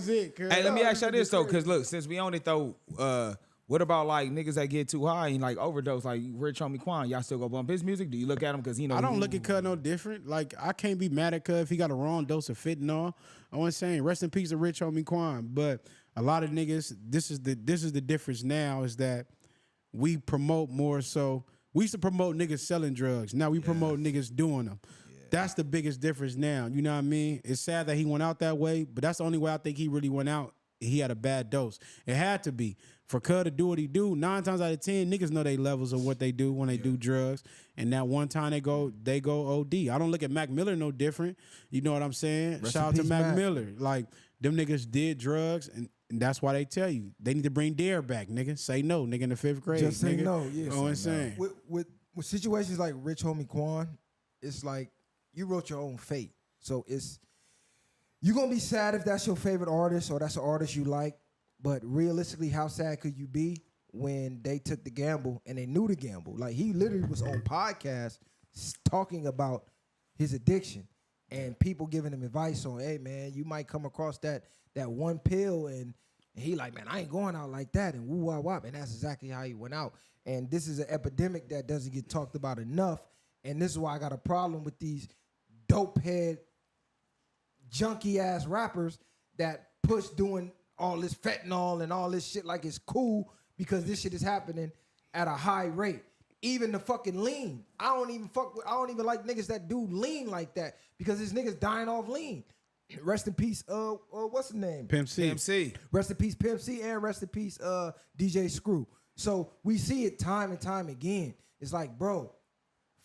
was it. Hey, let me ask you this though, because look, since we on it though, what about like niggas that get too high and like overdose, like Rich Homie Quan? Y'all still go bump his music? Do you look at him because I don't look at Cud no different. Like I can't be mad at Cud if he got a wrong dose of fentanyl. I was saying rest in peace to Rich Homie Quan. But a lot of niggas, this is the difference now is that we promote more so. We used to promote niggas selling drugs. Now we promote niggas doing them. Yeah. That's the biggest difference now. You know what I mean? It's sad that he went out that way, but that's the only way I think he really went out. He had a bad dose. It had to be. For Cud to do what he do, 9 times out of 10, niggas know they levels of what they do when they do drugs. And that one time they go OD. I don't look at Mac Miller no different. You know what I'm saying? Shout out to Mac Miller. Like, them niggas did drugs, and that's why they tell you. They need to bring Dare back, nigga. Say no, nigga, in the 5th grade. Just say nigga. no, yeah. You know what I'm saying? With situations like Rich Homie Quan, it's like you wrote your own fate. So you're going to be sad if that's your favorite artist or that's an artist you like. But realistically, how sad could you be when they took the gamble and they knew the gamble? Like, he literally was on podcasts talking about his addiction and people giving him advice on, hey, man, you might come across that one pill. And he like, man, I ain't going out like that. And woo, wah, wah. And that's exactly how he went out. And this is an epidemic that doesn't get talked about enough. And this is why I got a problem with these dope head, junky-ass rappers that push doing all this fentanyl and all this shit like it's cool because this shit is happening at a high rate. Even the fucking lean. I don't even like niggas that do lean like that because this niggas dying off lean. Rest in peace, what's the name? Pimp C. Rest in peace, Pimp C, and rest in peace, DJ Screw. So we see it time and time again. It's like, bro,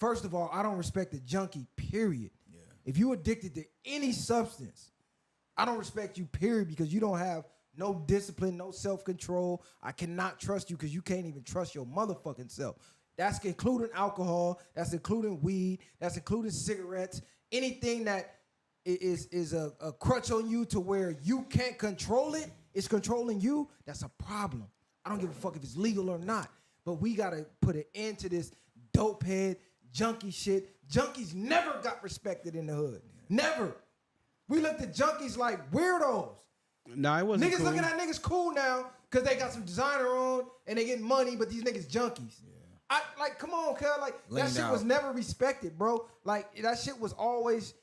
first of all, I don't respect a junkie, period. Yeah. If you addicted to any substance, I don't respect you, period, because you don't have no discipline, no self-control. I cannot trust you because you can't even trust your motherfucking self. That's including alcohol. That's including weed. That's including cigarettes. Anything that is a crutch on you to where you can't control it, it's controlling you, that's a problem. I don't give a fuck if it's legal or not. But we got to put an end to this dope head, junkie shit. Junkies never got respected in the hood. Never. We looked at junkies like weirdos. Nah, it wasn't niggas cool. looking at niggas cool now because they got some designer on and they getting money, but these niggas junkies. Yeah. Come on, cuz. Like, that shit was never respected, bro. Like, that shit was always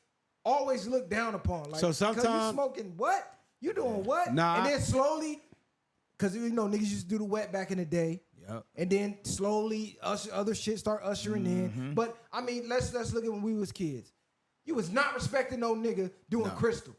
looked down upon. Like, so sometimes you smoking what? You doing what? Nah. And then slowly, because you know niggas used to do the wet back in the day. Yep. And then slowly other shit start ushering in. But I mean, let's look at when we was kids. You was not respecting no nigga doing crystal.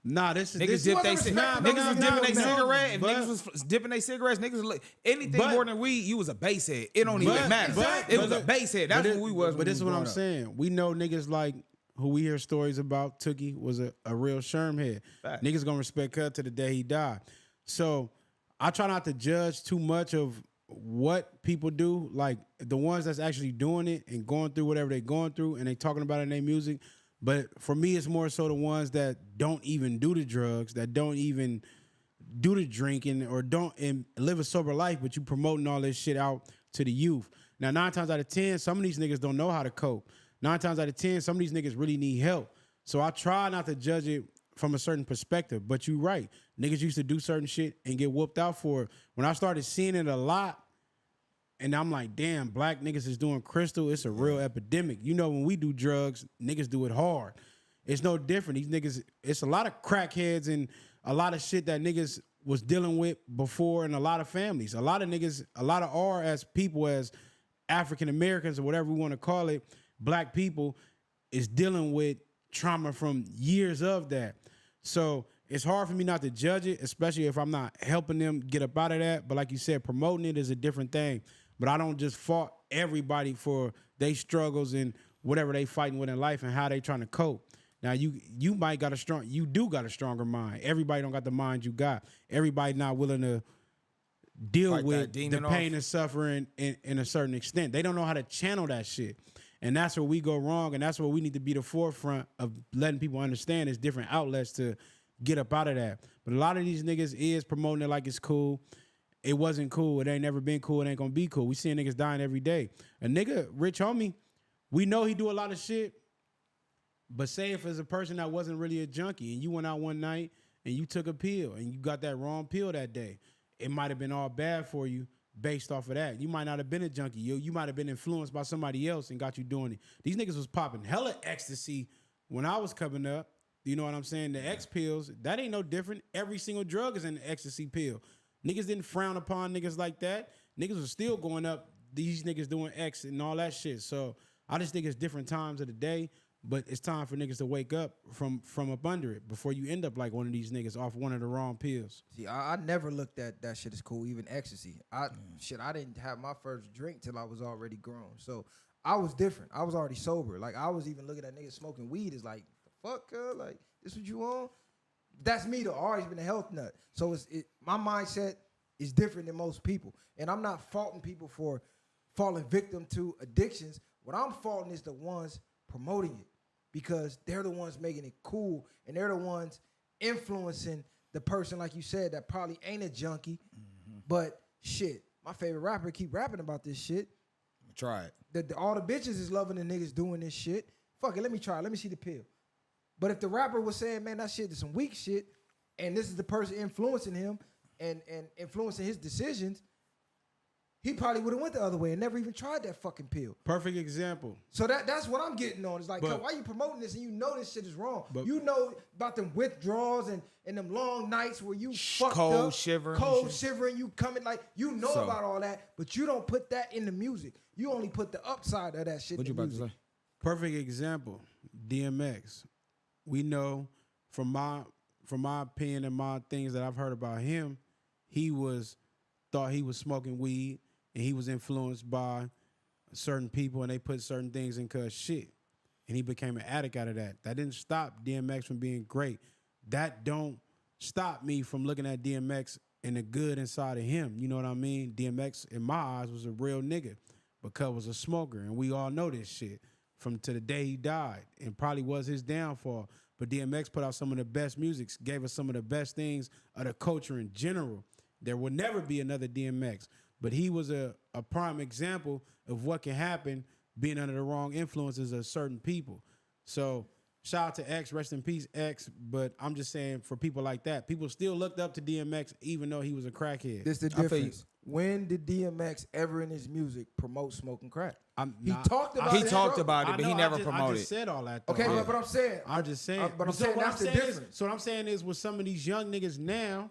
Nah, this is niggas dipping their cigarette. If niggas was dipping their cigarettes, niggas was anything more than weed, you was a basehead. It don't even matter. It was a basehead. That's what we was. But this is what I'm saying. We know niggas like who we hear stories about. Tookie was a real sherm head. Fact. Niggas gonna respect Cud to the day he died. So I try not to judge too much of what people do. Like the ones that's actually doing it and going through whatever they're going through and they talking about it in their music. But for me, it's more so the ones that don't even do the drugs, that don't even do the drinking or don't live a sober life, but you promoting all this shit out to the youth. Now, 9 times out of 10, some of these niggas don't know how to cope. 9 times out of 10, some of these niggas really need help. So I try not to judge it from a certain perspective, but you're right. Niggas used to do certain shit and get whooped out for it. When I started seeing it a lot, and I'm like, damn, black niggas is doing crystal. It's a real epidemic. You know, when we do drugs, niggas do it hard. It's no different. These niggas, it's a lot of crackheads and a lot of shit that niggas was dealing with before in a lot of families. A lot of niggas, a lot of our as people, as African Americans or whatever we want to call it, black people is dealing with trauma from years of that. So it's hard for me not to judge it, especially if I'm not helping them get up out of that. But like you said, promoting it is a different thing. But I don't just fault everybody for their struggles and whatever they fighting with in life and how they trying to cope. Now you might got you do got a stronger mind. Everybody don't got the mind you got. Everybody not willing to deal fight with the pain and suffering in a certain extent. They don't know how to channel that shit. And that's where we go wrong. And that's where we need to be the forefront of letting people understand there's different outlets to get up out of that. But a lot of these niggas is promoting it like it's cool. It wasn't cool. It ain't never been cool. It ain't gonna be cool. We seeing niggas dying every day. A nigga, Rich Homie, we know he do a lot of shit, but say if it's a person that wasn't really a junkie and you went out one night and you took a pill and you got that wrong pill that day, it might have been all bad for you based off of that. You might not have been a junkie. You might have been influenced by somebody else and got you doing it. These niggas was popping hella ecstasy when I was coming up. You know what I'm saying? The X pills, that ain't no different. Every single drug is an ecstasy pill. Niggas didn't frown upon niggas like that. Niggas was still going up, these niggas doing X and all that shit. So I just think it's different times of the day, but it's time for niggas to wake up from up under it before you end up like one of these niggas off one of the wrong pills. See, I never looked at that shit as cool, even ecstasy. I didn't have my first drink till I was already grown. So I was different. I was already sober. Like, I was even looking at niggas smoking weed as like, the fuck, like, this what you on? That's me though. I always been a health nut. So my mindset is different than most people. And I'm not faulting people for falling victim to addictions. What I'm faulting is the ones promoting it, because they're the ones making it cool, and they're the ones influencing the person, like you said, that probably ain't a junkie. But shit, my favorite rapper keep rapping about this shit. Try it. All the bitches is loving the niggas doing this shit. Fuck it, let me try it. Let me see the pill. But if the rapper was saying, man, that shit is some weak shit, and this is the person influencing him and influencing his decisions, he probably would have went the other way and never even tried that fucking pill. Perfect example. So that's what I'm getting on. It's like, why you promoting this and you know this shit is wrong? You know about them withdrawals and them long nights where you fucked up, shivering, you coming, like, you know about all that, but you don't put that in the music. You only put the upside of that shit in the music. What you about to say? Perfect example, DMX. We know from my opinion and my things that I've heard about him, thought he was smoking weed and he was influenced by certain people and they put certain things in cuz shit. And he became an addict out of that. That didn't stop DMX from being great. That don't stop me from looking at DMX and the good inside of him. You know what I mean? DMX, in my eyes, was a real nigga because was a smoker. And we all know this shit from to the day he died, and probably was his downfall. But DMX put out some of the best music, gave us some of the best things of the culture in general. There will never be another DMX. But he was a prime example of what can happen being under the wrong influences of certain people. So shout out to X, rest in peace, X. But I'm just saying, for people like that, people still looked up to DMX even though he was a crackhead. This the difference. When did DMX ever in his music promote smoking crack? He talked about it, but he never promoted. I just said all that, though. Okay, but I'm saying. I'm just saying. But I'm saying that's the difference. So what I'm saying is, with some of these young niggas now,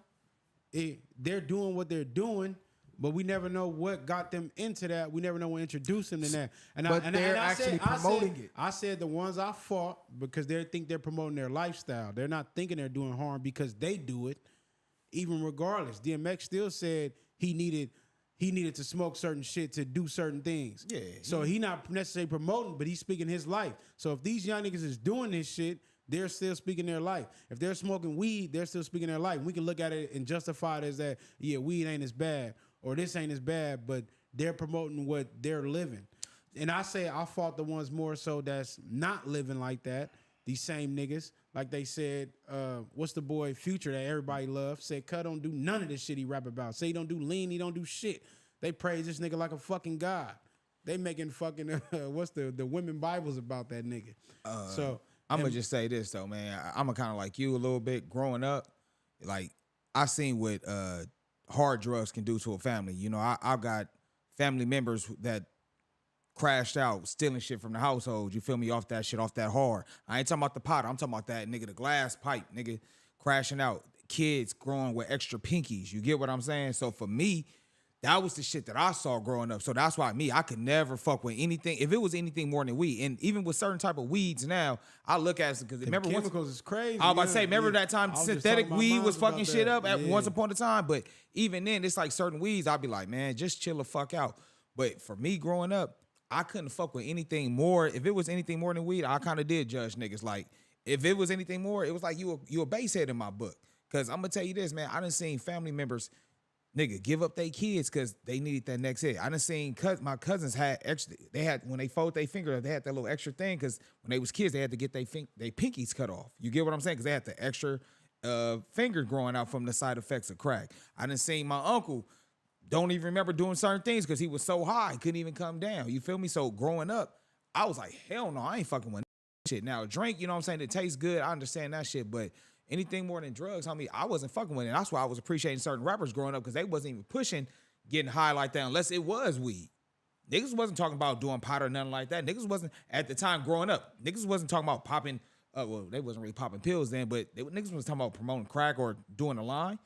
they're doing what they're doing, but we never know what got them into that. We never know what introduced them to that. They're actually promoting it. I said the ones I fought because they think they're promoting their lifestyle. They're not thinking they're doing harm because they do it. Even regardless, DMX still said he needed to smoke certain shit to do certain things. Yeah. So he not necessarily promoting, but he's speaking his life. So if these young niggas is doing this shit, they're still speaking their life. If they're smoking weed, they're still speaking their life. We can look at it and justify it as that, yeah, weed ain't as bad or this ain't as bad, but they're promoting what they're living. And I say I fought the ones more so that's not living like that. These same niggas, like they said, what's the boy Future that everybody loves, said Cut don't do none of this shit he rap about. Say he don't do lean, he don't do shit. They praise this nigga like a fucking god. They making fucking, what's the women Bibles about that nigga. So I'm going to just say this, though, man. I'm kind of like you a little bit growing up. Like, I seen what hard drugs can do to a family. You know, I've got family members that crashed out, stealing shit from the household. You feel me? Off that shit, off that hard. I ain't talking about the pot. I'm talking about that nigga, the glass pipe, nigga, crashing out. Kids growing with extra pinkies. You get what I'm saying? So for me, that was the shit that I saw growing up. So that's why I could never fuck with anything. If it was anything more than weed, and even with certain type of weeds now, I look at it because remember chemicals is crazy. I was about to say, remember that time synthetic weed was fucking shit up at once upon a time. But even then, it's like certain weeds, I'd be like, man, just chill the fuck out. But for me growing up, I couldn't fuck with anything more. If it was anything more than weed, I kind of did judge niggas. Like, if it was anything more, it was like you a basehead in my book. Because I'm going to tell you this, man, I done seen family members, nigga, give up their kids because they needed that next hit. I done seen my cousins had extra, when they fold their finger, they had that little extra thing because when they was kids, they had to get their pinkies cut off. You get what I'm saying? Because they had the extra finger growing out from the side effects of crack. I done seen my uncle don't even remember doing certain things because he was so high, he couldn't even come down. You feel me? So growing up, I was like, hell no, I ain't fucking with that shit. Now, a drink, you know what I'm saying, it tastes good. I understand that shit, but anything more than drugs, homie, I wasn't fucking with it. That's why I was appreciating certain rappers growing up because they wasn't even pushing getting high like that unless it was weed. Niggas wasn't talking about doing pot or nothing like that. Niggas wasn't, at the time growing up, niggas wasn't talking about popping, well, they wasn't really popping pills then, but niggas was talking about promoting crack or doing a line.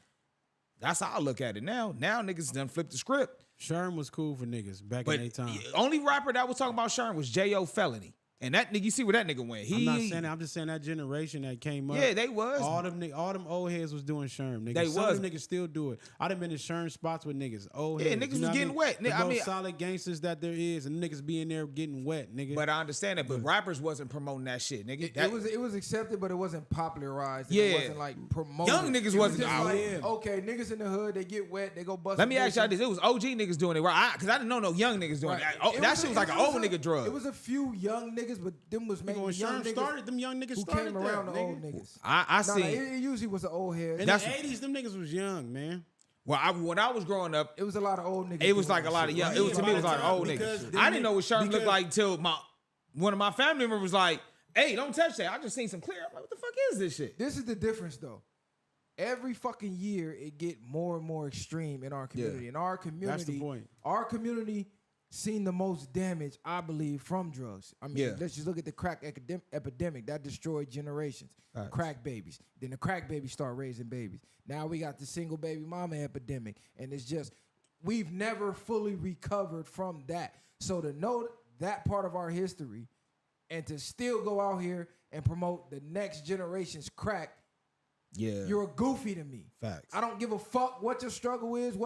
That's how I look at it now. Now niggas done flipped the script. Sherm was cool for niggas back in their time. Only rapper that was talking about Sherm was J.O. Felony. And that nigga, you see where that nigga went. I'm not saying that. I'm just saying that generation that came up. Yeah, they was. All them old heads was doing Sherm. Niggas. They Some was. of them niggas still do it. I done been in Sherm spots with niggas. Old Yeah, heads. niggas was getting wet. The I most mean, solid gangsters that there is, and niggas be in there getting wet, nigga. But I understand that. But rappers wasn't promoting that shit, nigga. It was accepted, but it wasn't popularized. Yeah. It wasn't like promoted. Young niggas It was wasn't just out. like, Yeah. okay, niggas in the hood, they get wet, they go bust. Let me ask y'all this. It was OG niggas doing it, right? Because I didn't know no young niggas doing Right. that. That shit was like an old nigga drug. It was a few young niggas, but them was mainly when young Sherm niggas started, them young niggas who started came that, around the nigga. old niggas. I see. It usually was the old head. In the 80s, them niggas was young, man. Well, when I was growing up, It was a lot of old niggas. it was doing like a that lot of shit. young. Like, It was to me, it was a lot of old Because niggas. them I didn't know what Sherm looked because- like until one of my family members was like, "Hey, don't touch that." I just seen some clear. I'm like, "What the fuck is this shit?" This is the difference, though. Every fucking year, it get more and more extreme in our community. In our community, That's the point. Our community seen the most damage, I believe, from drugs. I mean, Yeah. let's just look at the crack epidemic that destroyed generations. Facts. Crack babies. Then the crack babies start raising babies. Now we got the single baby mama epidemic, and it's just we've never fully recovered from that. So to know that part of our history, and to still go out here and promote the next generation's crack. Yeah, You're a goofy to me. Facts. I don't give a fuck what your struggle is.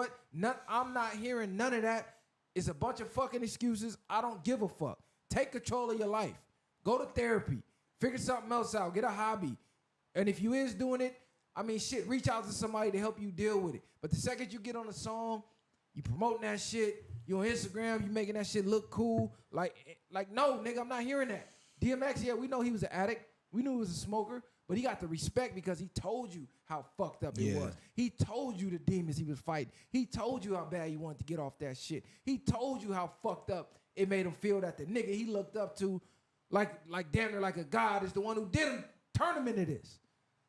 I'm not hearing none of that. It's a bunch of fucking excuses. I don't give a fuck. Take control of your life. Go to therapy. Figure something else out. Get a hobby. And if you is doing it, I mean, shit, reach out to somebody to help you deal with it. But the second you get on a song, you promoting that shit, you on Instagram, you making that shit look cool. Like no, nigga, I'm not hearing that. DMX, yeah, we know he was an addict. We knew he was a smoker. But he got the respect because he told you how fucked up it was. He told you the demons he was fighting. He told you how bad he wanted to get off that shit. He told you how fucked up it made him feel that the nigga he looked up to, like damn near like a god, is the one who did him, turn him into this.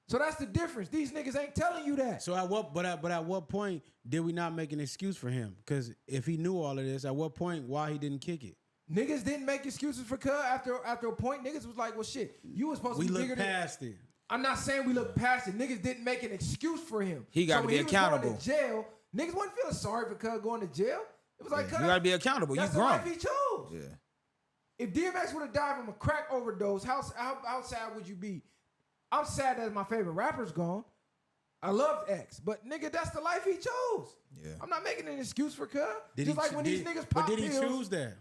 So that's the difference. These niggas ain't telling you that. So at what point did we not make an excuse for him? Because if he knew all of this, at what point why he didn't kick it? Niggas didn't make excuses for Cuz after a point. Niggas was like, well, shit, you was supposed to be bigger looked past it. I'm not saying we look past it. Niggas didn't make an excuse for him. He got to be accountable. When he was going to jail, niggas wasn't feeling sorry for Cuz going to jail. It was like, you got to be accountable. You that's the grown. life he chose. Yeah. If DMX would have died from a crack overdose, how sad would you be? I'm sad that my favorite rapper's gone. I love X, but nigga, that's the life he chose. Yeah. I'm not making an excuse for Cuz. Did Just he, like when these niggas pop But did he pills, choose that?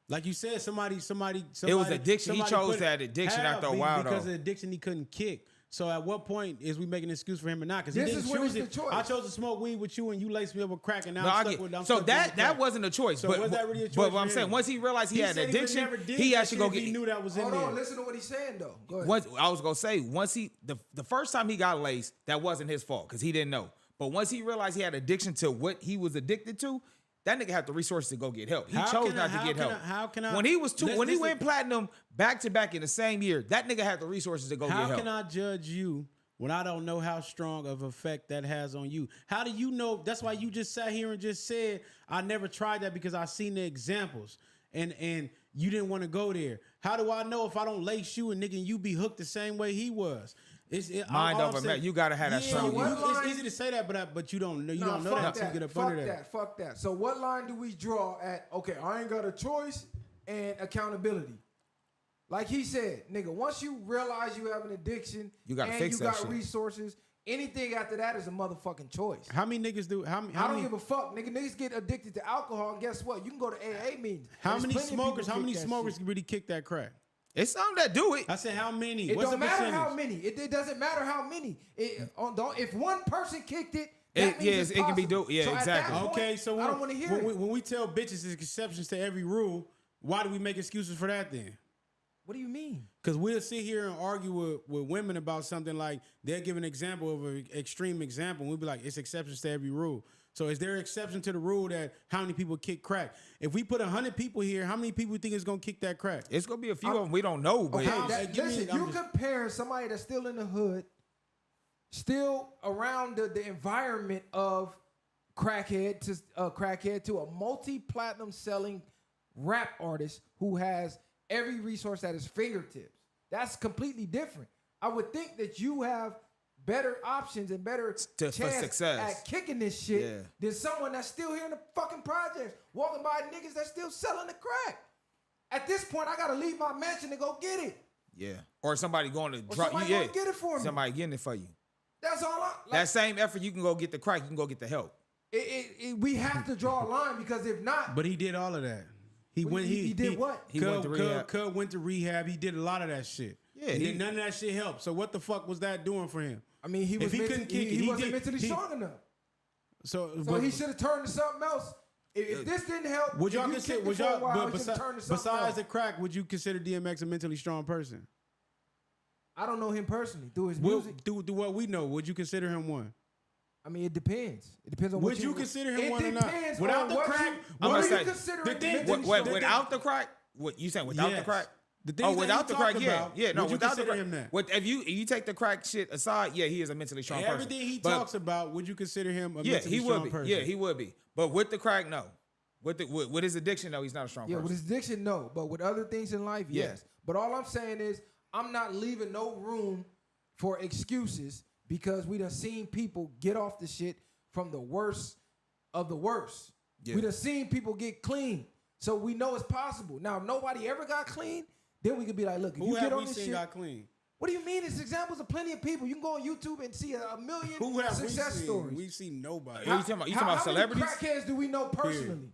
Like you said, somebody. It was addiction. He somebody chose put- that addiction How? after a while, because though. of addiction he couldn't kick. So at what point is we making an excuse for him or not? Because he This didn't is when choose it's it. the choice. I chose to smoke weed with you and you laced me up with crack, and now No, I I'm get. stuck with. I'm So stuck with that crack. wasn't a choice. So but was that really a choice But what for I'm saying, him? once he realized he had said he addiction, never did he that actually shit go if get. He knew that was in Hold there. on, listen to what he's saying though. Go ahead. Once I was gonna say, once he the first time he got laced, that wasn't his fault because he didn't know. But once he realized he had addiction to what he was addicted to, that nigga had the resources to go get help. He chose not to get help. How can I? When he was when he went platinum back to back in the same year, that nigga had the resources to go get help. How can I judge you when I don't know how strong of effect that has on you? How do you know? That's why you just sat here and just said, I never tried that because I seen the examples and you didn't want to go there. How do I know if I don't lace you and nigga you be hooked the same way he was? Mind over matter. You gotta have that strong. It's easy to say that, but you don't know. You don't know that until you get up under that. Fuck that. So what line do we draw at? Okay, I ain't got a choice and accountability. Like he said, nigga, once you realize you have an addiction, you gotta and fix you that got shit. resources, anything after that is a motherfucking choice. How many niggas do? I don't give a fuck, nigga. Niggas get addicted to alcohol, and guess what? You can go to AA meetings. How many smokers? How many smokers really kick that crack? It's some that do it. I said how many? It What's don't the matter percentage? how many. It doesn't matter how many. If one person kicked it, that means yes, it's it can be possible. do. Yeah, So at exactly. that point, Okay, so I don't want to hear it. when we tell bitches there's exceptions to every rule, why do we make excuses for that then? What do you mean? Because we'll sit here and argue with women about something like they'll give an example of an extreme example, and we'll be like, it's exceptions to every rule. So is there an exception to the rule that how many people kick crack? If we put 100 people here, how many people think it's going to kick that crack? It's gonna be a few of them we don't know, but Okay, give me- listen, I'm you just- comparing somebody that's still in the hood still around the environment of crackhead to a multi-platinum selling rap artist who has every resource at his fingertips. That's completely different. I would think that you have better options and better chance for success at kicking this shit than someone that's still here in the fucking projects, walking by niggas that's still selling the crack. At this point, I gotta leave my mansion to go get it. Yeah. Or somebody going to drop you. Yeah. Get it for me. Somebody getting it for you. That's all that same effort, you can go get the crack, you can go get the help. We have to draw a line because if not. But he did all of that. He did what? He went to rehab. Cub went to rehab. He did a lot of that shit. Yeah. None of that shit helped. So what the fuck was that doing for him? I mean, he wasn't mentally strong enough. So he should have turned to something else. If this didn't help, would y'all consider? Besides the crack, would you consider DMX a mentally strong person? I don't know him personally. Through his music, do what we know. Would you consider him one? I mean, it depends. It depends on would you consider him one or not? Without the crack, I'm gonna say without the crack. What you saying? Without the crack? Without the crack, no, without the crack. Him that? If you take the crack shit aside, he is a mentally strong person. Everything he talks about, would you consider him a mentally strong person? Yeah, he would be. But with the crack, no. With his addiction, no, he's not a strong person. Yeah, with his addiction, no. But with other things in life, yes. But all I'm saying is, I'm not leaving no room for excuses because we done seen people get off the shit from the worst of the worst. Yeah. We done seen people get clean. So we know it's possible. Now, if nobody ever got clean, then we could be like, look, if you get on this shit. Got clean? What do you mean? There's examples of plenty of people. You can go on YouTube and see a million success stories. We've seen nobody. You talking about celebrities? How many crackheads do we know personally?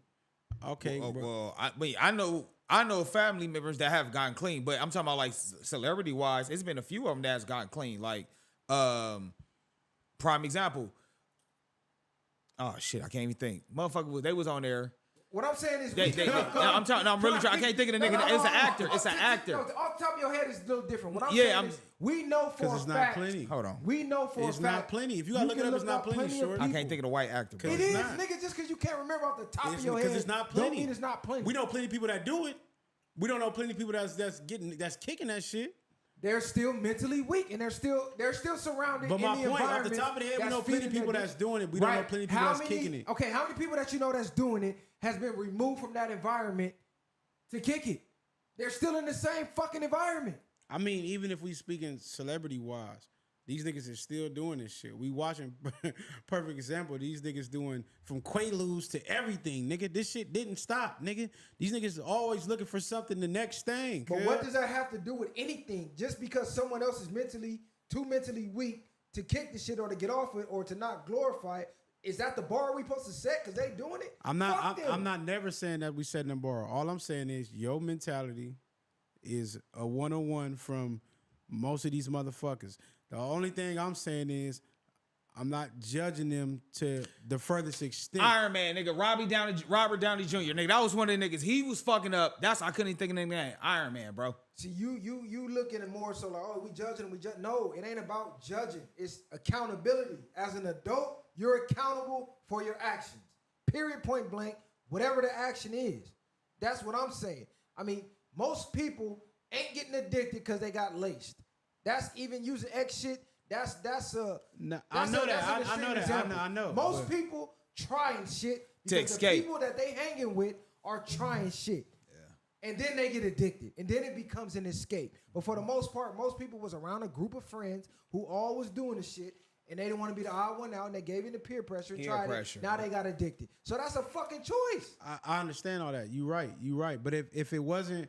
Okay, well, I know family members that have gotten clean, but I'm talking about like celebrity wise. It's been a few of them that's gotten clean. Like, prime example. Oh shit, I can't even think. Motherfucker, they was on there. What I'm saying is, I'm really trying. I can't think of the nigga. It's an actor. It's an actor. Off the top of your head, it's a little different. What I'm saying is, we know for a fact. Plenty. Hold on. We know for a fact. It's not plenty. If you gotta look it up, it's not plenty. Short. I can't think of the white actor. It is, nigga. Just because you can't remember off the top of your head, because it's not plenty. Don't mean it's not plenty. We know plenty of people that do it. We don't know plenty of people that's kicking that shit. They're still mentally weak, and they're still surrounded. But my in the point, off the top of the head, we know plenty of people that's doing it. We don't know plenty of people that's kicking it. Okay, how many people that you know that's doing it has been removed from that environment to kick it? They're still in the same fucking environment. I mean, even if we speaking celebrity wise, these niggas are still doing this shit. We watching perfect example. These niggas doing from Quaaludes to everything, nigga. This shit didn't stop, nigga. These niggas are always looking for something, the next thing. But what does that have to do with anything? Just because someone else is too mentally weak to kick the shit or to get off it or to not glorify it, is that the bar we supposed to set? Because they doing it? I'm not never saying that we setting the bar. All I'm saying is your mentality is a 101 from most of these motherfuckers. The only thing I'm saying is I'm not judging them to the furthest extent. Iron Man, nigga, Robert Downey Jr., nigga, that was one of the niggas. He was fucking up. I couldn't even think of the name. Iron Man, bro. See, you looking at more so like, oh, we judging him. No, it ain't about judging. It's accountability. As an adult, you're accountable for your actions. Period, point blank, whatever the action is. That's what I'm saying. I mean, most people ain't getting addicted because they got laced. That's even using X shit. That's I know. Most people trying shit to escape. The people that they hanging with are trying shit. Yeah. And then they get addicted. And then it becomes an escape. But for the most part, most people was around a group of friends who all was doing the shit and they didn't want to be the odd one out and they gave in the peer pressure and tried it. Now they got addicted. So that's a fucking choice. I understand all that. You're right. But if it wasn't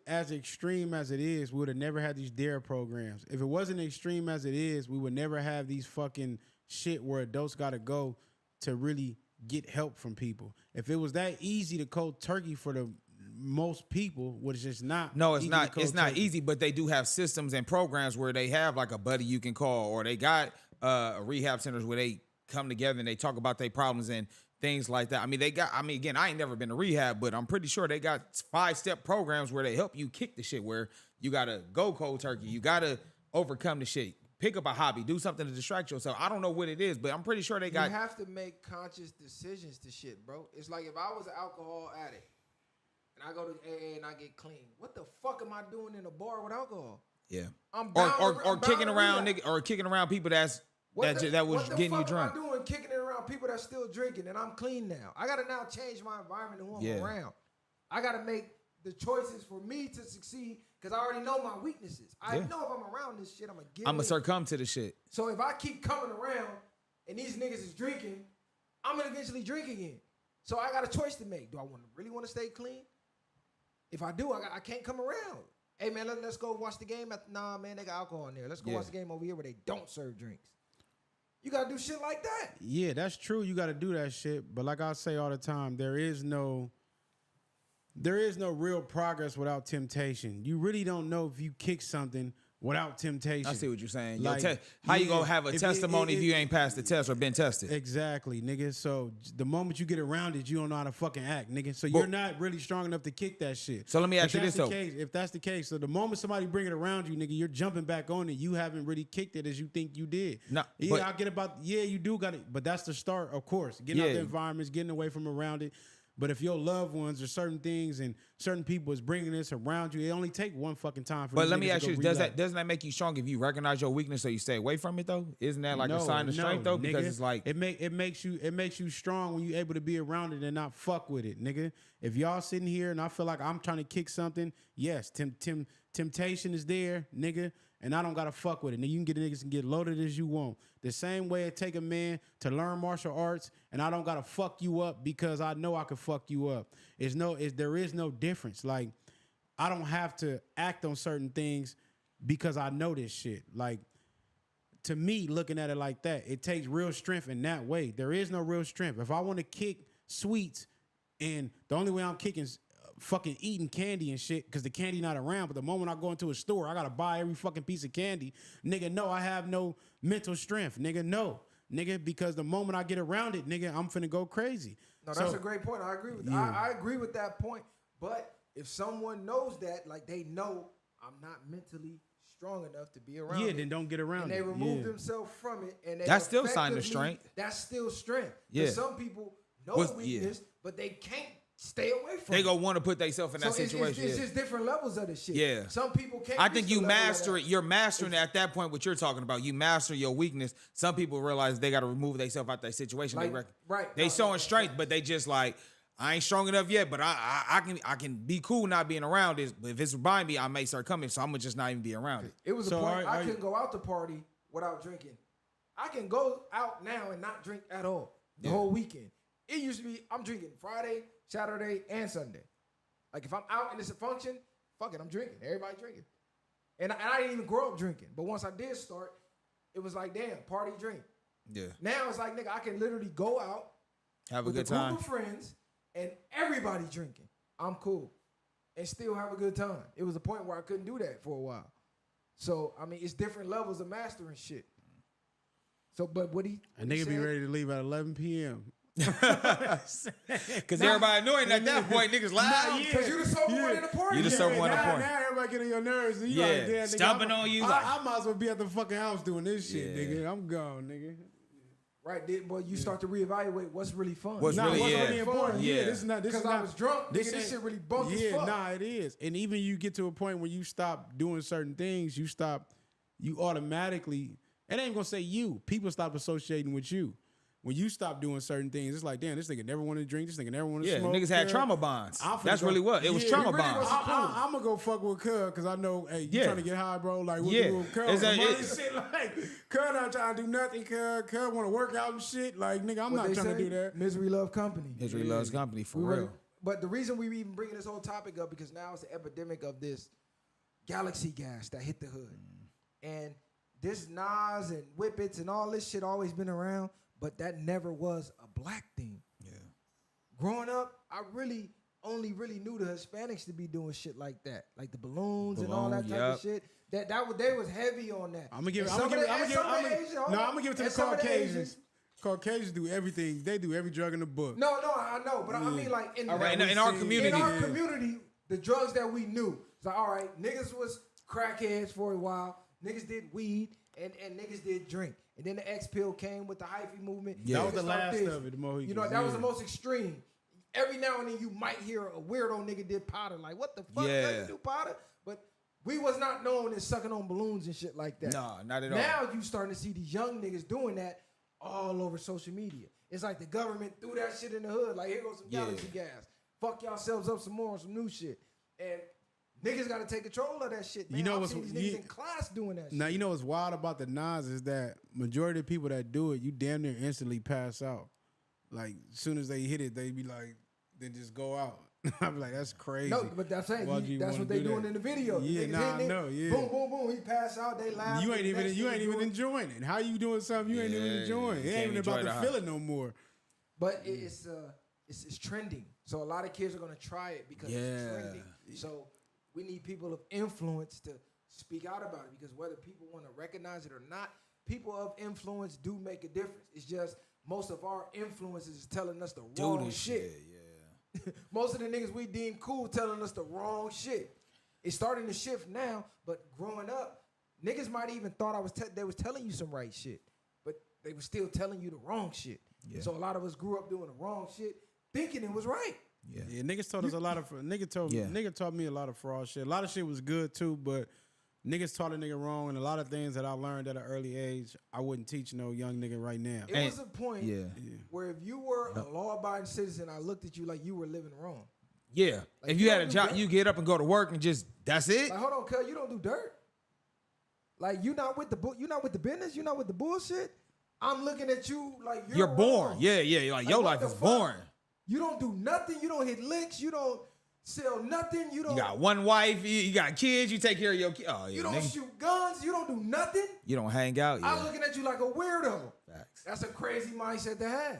as extreme as it is, we would have never had these DARE programs. If it wasn't extreme as it is, we would never have these fucking shit where adults got to go to really get help from people. If it was that easy to cold turkey for the most people, which is just not. No, it's not. It's not easy, but they do have systems and programs where they have like a buddy you can call, or they got rehab centers where they come together and they talk about their problems and things like that. Again, I ain't never been to rehab, but I'm pretty sure they got 5-step programs where they help you kick the shit, where you got to go cold turkey. You got to overcome the shit. Pick up a hobby. Do something to distract yourself. I don't know what it is, but I'm pretty sure they got... You have to make conscious decisions to shit, bro. It's like if I was an alcohol addict and I go to AA and I get clean, what the fuck am I doing in a bar with alcohol? Yeah. I'm kicking around nigga, or kicking around people that was getting you drunk. What the fuck am I doing kicking it around people that's still drinking and I'm clean now? I got to now change my environment and who I'm around. I got to make the choices for me to succeed because I already know my weaknesses. I know if I'm around this shit, I'm going to succumb to the shit. So if I keep coming around and these niggas is drinking, I'm going to eventually drink again. So I got a choice to make. Do I really want to stay clean? If I do, I can't come around. Hey, man, let's go watch the game. Nah, man, they got alcohol in there. Let's go watch the game over here where they don't serve drinks. You got to do shit like that. Yeah, that's true. You got to do that shit. But like I say all the time, there is no real progress without temptation. You really don't know if you kick something without temptation. I see what you're saying. Like, how you gonna have a testimony if you ain't passed the test or been tested? Exactly, nigga. So the moment you get around it, you don't know how to fucking act, nigga. So you're not really strong enough to kick that shit. So let me ask you this though. If that's the case, so the moment somebody bring it around you, nigga, you're jumping back on it. You haven't really kicked it as you think you did. I get about, you do got it. But that's the start, of course. Getting out the environments, getting away from around it. But if your loved ones or certain things and certain people is bringing this around you, it only take one fucking time for. But let me ask you: doesn't that make you strong if you recognize your weakness so you stay away from it though? Isn't that like a sign of strength though? Because it's like it makes you strong when you're able to be around it and not fuck with it, nigga. If y'all sitting here and I feel like I'm trying to kick something, yes, temptation is there, nigga. And I don't gotta fuck with it. Now you can get niggas and get loaded as you want. The same way it take a man to learn martial arts, and I don't gotta fuck you up because I know I can fuck you up. There is no difference. Like I don't have to act on certain things because I know this shit. Like to me, looking at it like that, it takes real strength in that way. There is no real strength. If I want to kick sweets, and the only way I'm kicking is fucking eating candy and shit because the candy not around, but the moment I go into a store, I gotta buy every fucking piece of candy. Nigga, no, I have no mental strength. Nigga, no. Nigga, because the moment I get around it, nigga, I'm finna go crazy. No, that's a great point. I agree with I agree with that point. But if someone knows that, like they know I'm not mentally strong enough to be around it, then don't get around and it. they remove themselves from it, and that's still sign of strength. That's still strength. Yeah. Some people know weakness, but they can't stay away from it. They gonna want to put themselves in that situation. It's just different levels of the shit. Yeah. Some people can't. I think you master it. You're mastering it at that point. What you're talking about, you master your weakness. Some people realize they got to remove themselves out that situation. They showing strength, but they just like, I ain't strong enough yet. But I can be cool not being around this. But if it's behind me, I may start coming. So I'm gonna just not even be around it. It was a point I couldn't go out to party without drinking. I can go out now and not drink at all the whole weekend. It used to be I'm drinking Friday, Saturday, and Sunday. Like if I'm out and it's a function, fuck it, I'm drinking. Everybody drinking. And I didn't even grow up drinking. But once I did start, it was like, damn, party, drink. Yeah. Now it's like, nigga, I can literally go out, have a with good a time group of friends, and everybody drinking. I'm cool. And still have a good time. It was a point where I couldn't do that for a while. So, I mean, it's different levels of mastering shit. So, but what he... A nigga be ready to leave at 11 p.m. Because everybody knowing at that point, niggas loud. Because you the sober one in the party. You the sober one in the party. Now everybody getting your nerves. And you like, damn, stomping on you. I might as well be at the fucking house doing this shit, nigga. I'm gone, nigga. Right, boy, you start to reevaluate what's really fun. What's really important. Yeah, this is not. Because I was drunk. This shit really bumped as fuck. Nah, it is. And even you get to a point where you stop doing certain things, you automatically, it ain't gonna say you. People stop associating with you. When you stop doing certain things, it's like, damn, this nigga never want to drink. This nigga never want to smoke. Niggas had trauma bonds. That's really what. It was trauma bonds. I'm going to go fuck with Cuz because I know, hey, you trying to get high, bro? Like, what you doing with Cuz? Shit, like, Cuz not trying to do nothing. Cuz want to work out and shit. Like, nigga, I'm not trying to do that. Misery love company. Misery loves company, for real. But the reason we even bringing this whole topic up, because now it's the epidemic of this galaxy gas that hit the hood. And this Nas and Whippets and all this shit always been around. But that never was a black thing. Yeah. Growing up, I only knew the Hispanics to be doing shit like that, like the balloons and all that type of shit. They was heavy on that. I'm gonna give it to the Caucasians. Caucasians do everything. They do every drug in the book. No, I know, but I mean like in our community. In our community, the drugs that we knew. It's like, all right, niggas was crackheads for a while. Niggas did weed and niggas did drink. And then the X pill came with the hyphy movement. Yeah. That was the last of it. The Mohicans. You know, that was the most extreme. Every now and then you might hear a weirdo nigga did powder. Like, what the fuck? You do powder? But we was not known as sucking on balloons and shit like that. Nah, not at all. Now you starting to see these young niggas doing that all over social media. It's like the government threw that shit in the hood. Like, here goes some galaxy gas. Fuck yourselves up some more on some new shit. And niggas got to take control of that shit, man. You know I've seen these niggas in class doing that shit. Now, you know what's wild about the Nas is that majority of the people that do it, you damn near instantly pass out. Like, as soon as they hit it, they be like, then just go out. I'm like, that's crazy. No, but that's saying that's what they doing in the video. Yeah, nah, I know. Yeah. Boom, boom, boom. He pass out. They laugh. You ain't even enjoying it. How you doing something you ain't even enjoying? It ain't even about the feeling no more. But it's trending. So a lot of kids are gonna try it because it's trending. So we need people of influence to speak out about it, because whether people want to recognize it or not, people of influence do make a difference. It's just most of our influences is telling us the wrong shit. Most of the niggas we deem cool telling us the wrong shit. It's starting to shift now, but growing up, niggas might even thought they was telling you some right shit, but they were still telling you the wrong shit. Yeah. So a lot of us grew up doing the wrong shit, thinking it was right. Yeah, niggas told us a lot of nigga taught me a lot of fraud shit. A lot of shit was good too, but niggas taught a nigga wrong, and a lot of things that I learned at an early age, I wouldn't teach no young nigga right now. It was a point where if you were a law-abiding citizen, I looked at you like you were living wrong. Yeah. Like, if you had a job, you get up and go to work and just, that's it? Like, hold on, cuz, you don't do dirt. Like, you not with the business, you not with the bullshit. I'm looking at you like you're born. wrong. Yeah. Like your life is boring. You don't do nothing. You don't hit licks. You don't sell nothing. You got one wife. You got kids. You take care of your kids. Oh, yeah, you don't shoot guns. You don't do nothing. You don't hang out. Yeah. I'm looking at you like a weirdo. Facts. That's a crazy mindset to have.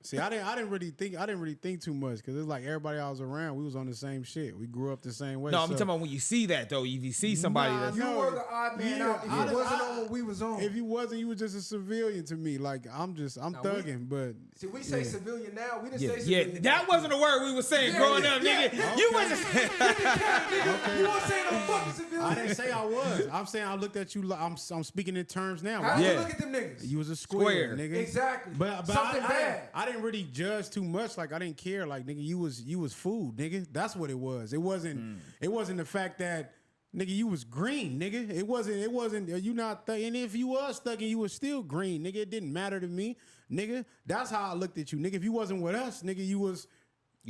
See, I didn't really think too much, because it's like everybody I was around, we was on the same shit. We grew up the same way. No, I'm talking about when you see that though. If you see somebody that's you were the odd man out. If you wasn't on what we was on. If you wasn't, you was just a civilian to me. Like I'm thugging, but see, we say civilian now. We didn't say civilian. Yeah, that wasn't a word we were saying growing up, nigga. Okay. You wasn't saying. Okay. You weren't saying no fucking civilian. I didn't say I was. I'm saying I looked at you. I'm speaking in terms now. How you look at them niggas? You was a square. Nigga. Exactly. But something bad. I didn't really judge too much. Like, I didn't care. Like, nigga, you was food, nigga. That's what it was. It wasn't the fact that, nigga, you was green, nigga. It wasn't you not thugging. And if you was thugging, you was still green, nigga. It didn't matter to me, nigga. That's how I looked at you, nigga. If you wasn't with us, nigga, you was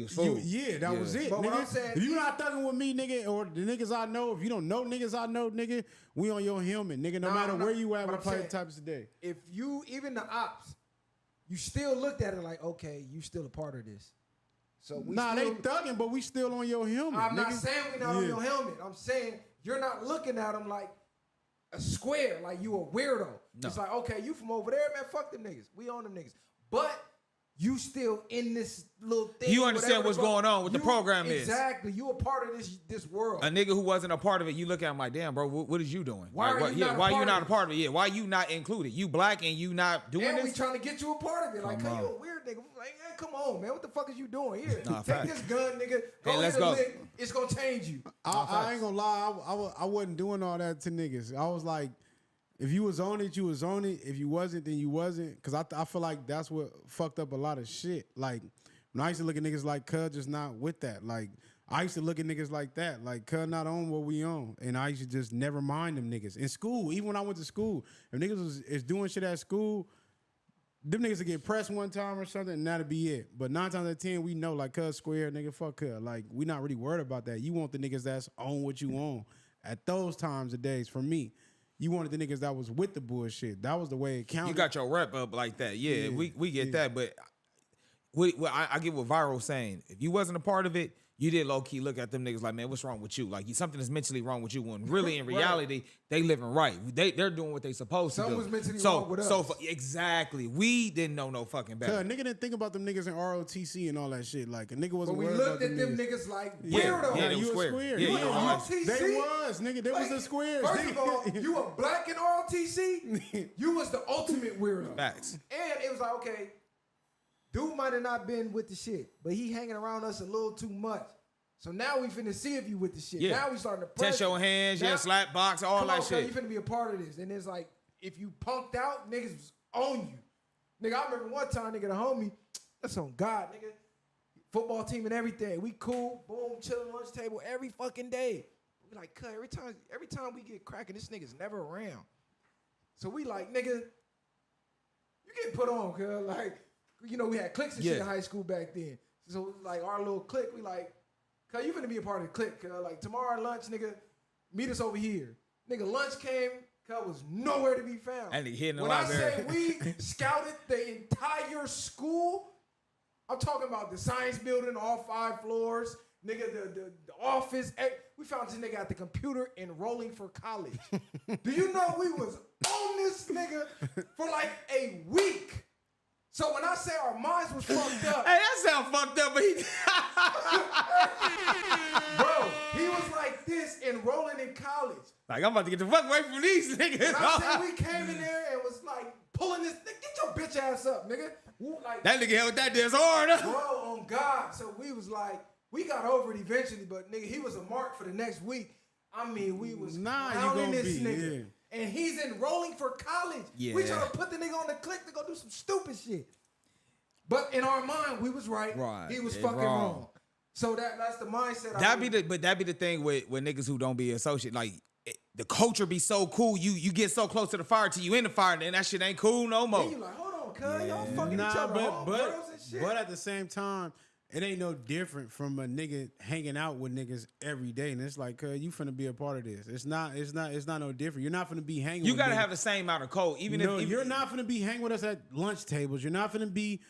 food. That was it, but nigga. I'm saying, if you not thugging with me, nigga, or the niggas I know, if you don't know niggas I know, nigga, we on your helmet, nigga. No matter where you at, we play types of day. If you, even the ops, you still looked at it like, okay, you still a part of this. So they thugging, but we still on your helmet. I'm not saying we not on your helmet. I'm saying you're not looking at them like a square, like you a weirdo. No. It's like, okay, you from over there, man, fuck them niggas. We on them niggas. But you still in this little thing. You understand what's going on with the program is. Exactly. You a part of this world. A nigga who wasn't a part of it, you look at him like, damn, bro, what is you doing? Why are you not a part of it? Yeah, why you not included? You black and you not doing this? And we trying to get you a part of it. Like, cause you a weird nigga. Like, man, come on, man. What the fuck is you doing here? Take this gun, nigga. Let's go. Lick. It's gonna change you. I ain't gonna lie. I wasn't doing all that to niggas. I was like, if you was on it, you was on it. If you wasn't, then you wasn't. Because I feel like that's what fucked up a lot of shit. Like, when I used to look at niggas like Cuz just not with that. Like, I used to look at niggas like that. Like, Cuz not on what we on. And I used to just never mind them niggas. In school, even when I went to school, if niggas is doing shit at school, them niggas would get pressed one time or something, and that'd be it. But 9 times out of 10, we know, like, Cuz square, nigga, fuck Cuz. Like, we not really worried about that. You want the niggas that's on what you on. At those times of days, for me, you wanted the niggas that was with the bullshit. That was the way it counted. You got your rep up like that. Yeah. We get that. But I get what Viro's saying. If you wasn't a part of it, you did low-key look at them niggas like, man, what's wrong with you? Like, something is mentally wrong with you, when really, in reality, they living right. They're doing what they supposed to do. Something was mentally wrong with us. Exactly. We didn't know no fucking better. Nigga didn't think about them niggas in ROTC and all that shit. Like, a nigga wasn't worried about them niggas. But we looked at them niggas like weirdo. Yeah, you a square. You in ROTC? They was, nigga. They was the squares. First of all, you were black in ROTC? You was the ultimate weirdo. Facts. And it was like, okay, dude might have not been with the shit, but he hanging around us a little too much. So now we finna see if you with the shit. Yeah. Now we starting to press test your hands, slap box, all that shit. You finna be a part of this. And it's like, if you punked out, niggas was on you. Nigga, I remember one time, nigga, the homie, that's on God, nigga. Football team and everything. We cool, boom, chilling lunch table every fucking day. We like, cuz every time we get cracking, this nigga's never around. So we like, nigga, you get put on, cuz. Like, you know, we had cliques and shit in high school back then. So it was like our little clique, we like, cuz you finna be a part of the clique, cuz. Like, tomorrow at lunch, nigga, meet us over here. Nigga, lunch came, cuz was nowhere to be found. And he hit in the when I library. say we scouted the entire school, I'm talking about the science building, all 5 floors, nigga, the office. We found this nigga at the computer enrolling for college. Do you know we was on this nigga for like a week? So when I say our minds was fucked up. Hey, that sound fucked up, but he... Bro, he was like this enrolling in college. Like, I'm about to get the fuck away from these niggas. And I said we came in there and was like pulling this, get your bitch ass up, nigga. Like, that nigga held that dance hard. Bro, on God. So we was like, we got over it eventually, but nigga, he was a mark for the next week. I mean, we was clowning this nigga. Yeah. And he's enrolling for college. Yeah. We trying to put the nigga on the click to go do some stupid shit. But in our mind, we was right. He was fucking wrong. So that's the mindset. That be the thing with niggas who don't be associated. Like, the culture be so cool. You get so close to the fire till you in the fire, and that shit ain't cool no more. And you like, hold on, cuz y'all fucking each other girls and shit. But at the same time, it ain't no different from a nigga hanging out with niggas every day, and it's like, cuz you finna be a part of this. It's not no different. You're not finna be hanging. You gotta have the same amount of code, even if you're not finna be hanging with us at lunch tables. You're not finna be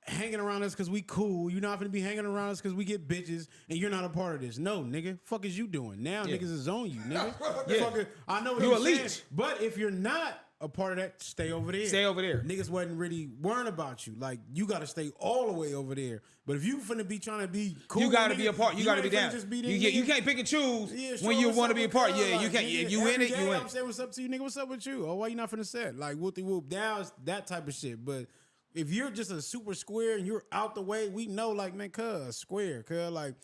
hanging around us because we cool. You're not finna be hanging around us because we get bitches, and you're not a part of this. No, nigga, fuck is you doing now? Niggas is on you, nigga. Fuck, I know what you're saying, leech. But if you're not a part of that, stay over there. Stay over there. Niggas wasn't really worrying about you. Like, you got to stay all the way over there. But if you finna be trying to be cool, you got to be a part. You got to be down. You can't pick and choose when you want to be a part. Yeah, like, you can't. Nigga, you in it, you in. I'm saying, what's up to you, nigga? What's up with you? Oh, why you not finna say it? Like, whoopty whoop. Down, that type of shit. But if you're just a super square and you're out the way, we know, like, man, cuz, square, cuz, like,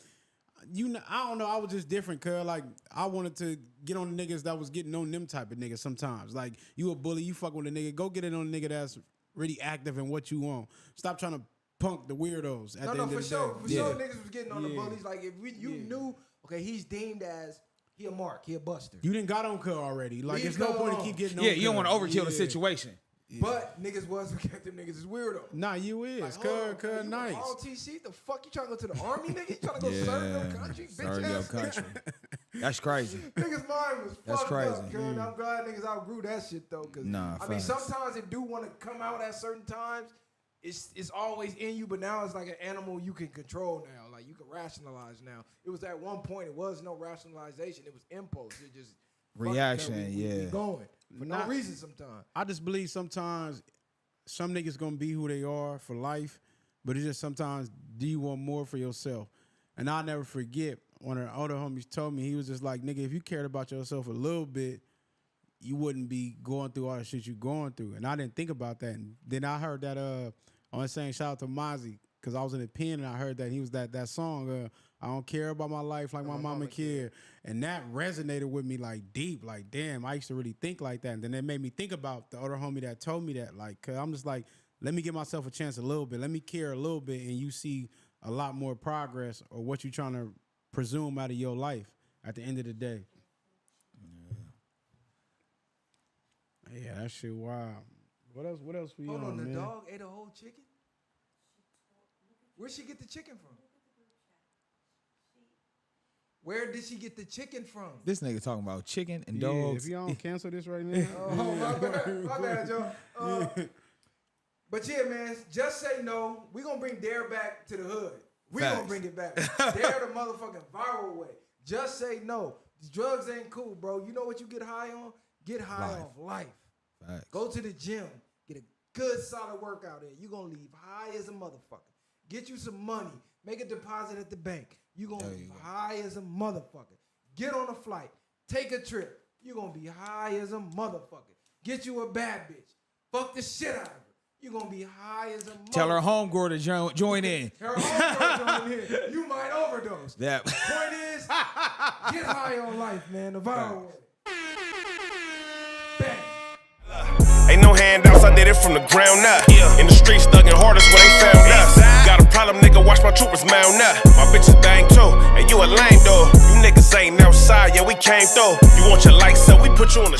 you know, I don't know. I was just different, cuz. Like, I wanted to get on the niggas that was getting on them type of niggas sometimes. Like, you a bully, you fuck with a nigga. Go get it on a nigga that's really active in what you want. Stop trying to punk the weirdos at the end of the day. For sure, niggas was getting on the bullies. Like, if you knew, okay, he's deemed as, he a mark, he a buster. You didn't got on cuz already. Like, there's no point in keep getting on you don't want to overkill the situation. Yeah. But niggas was looking at them niggas as weirdo. Nah, you is. Like, cuz nice. All TC, the fuck you trying to go to the army, nigga? You trying to go serve your country, bitch ass country. That's crazy. Niggas' mind was fucked up, cuz. I'm glad niggas outgrew that shit though. Cause I mean, sometimes it do want to come out at certain times. It's always in you, but now it's like an animal you can control now. Like, you can rationalize now. It was at one point, it was no rationalization. It was impulse. It just reaction, we going. For no reason sometimes. I just believe sometimes some niggas gonna be who they are for life, but it's just sometimes do you want more for yourself? And I'll never forget, one of the older homies told me, he was just like, nigga, if you cared about yourself a little bit, you wouldn't be going through all the shit you're going through. And I didn't think about that. And then I heard that, I was saying shout out to Mozzie, because I was in the pen and I heard that he was that song, I don't care about my life like my mama cared. And that resonated with me like deep, like damn, I used to really think like that. And then it made me think about the other homie that told me that, like, cause I'm just like, let me give myself a chance a little bit. Let me care a little bit and you see a lot more progress or what you trying to presume out of your life at the end of the day. Yeah, that shit wild. What else we Hold on, man? The dog ate a whole chicken? Where'd she get the chicken from? Where did she get the chicken from? This nigga talking about chicken and dogs. If y'all don't cancel this right now. Oh, my bad, y'all. But yeah, man, just say no. We gonna bring Dare back to the hood. We gonna bring it back. Dare the motherfucking viral way. Just say no. These drugs ain't cool, bro. You know what you get high on? Get high off life. Facts. Go to the gym. Get a good solid workout in. You gonna leave high as a motherfucker. Get you some money. Make a deposit at the bank. You gonna be high as a motherfucker. Get on a flight. Take a trip. You gonna be high as a motherfucker. Get you a bad bitch. Fuck the shit out of her. You gonna be high as a motherfucker. Tell her homegirl to join in. Her homegirl join in. You might overdose. Yeah. Point is, get high on life, man. The viral way. Bang. Ain't no handouts. I did it from the ground up. In the streets, thugging hardest when they found us. Got a problem, nigga, watch my troopers mount up. My bitches bang too, and you a lame though. You niggas ain't outside, yeah, we came through. You want your lights up, we put you on the